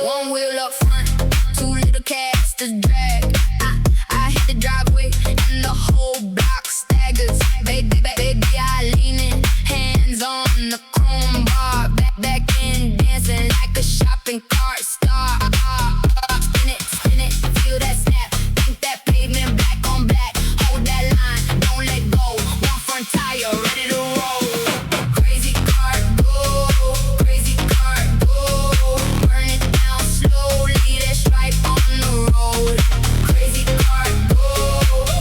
One wheel up front, two little cats to drag. I hit the driveway and the whole block staggers. Baby, I lean in, hands on the chrome bar. Back in, dancing like a shopping cart star. Spin it, feel that snap. Think that pavement, black on black. Hold that line, don't let go. One front tire, ready to roll. Crazy car, go. Crazy car, go. Burn it down slowly, that stripe on the road. Crazy car, go.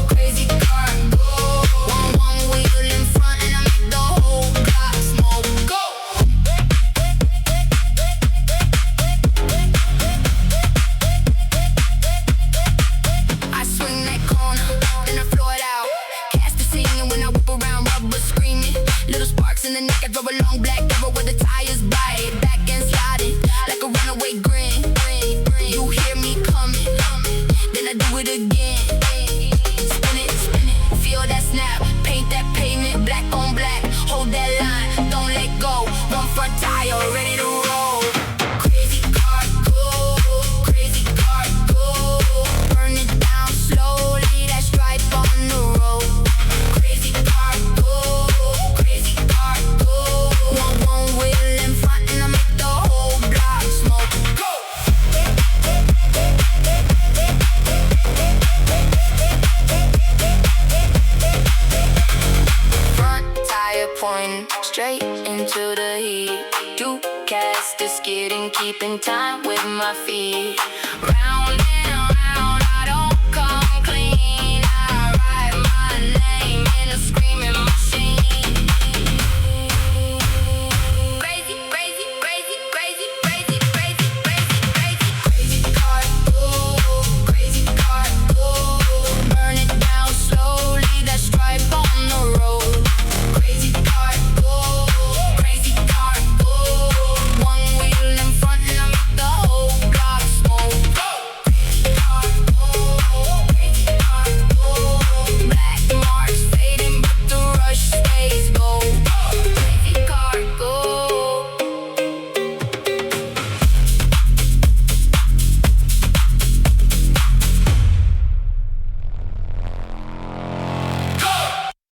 Crazy car, go. One wheel in front and I make the whole block smoke. Go! I swing that corner, then I floor it out. Casper singing when I whip around, rubber screaming. Little sparks in the neck, I drove a long black Evo with the tires bright. Back and sliding, like a runaway grin. You hear me coming, then I do it again. Spin it, feel that snap. Paint that pavement, black on black. Hold that line, don't let go. One front tire, ready to roll. Crazy car, go. Crazy car, go. Burn it down slowly, that stripe on the road. Crazy car, go. Crazy car, go. One wheel in front and I make the whole block smoke. Go! Front tire pointing straight into the heat. Two cats just skidding, keeping time with my feet. Round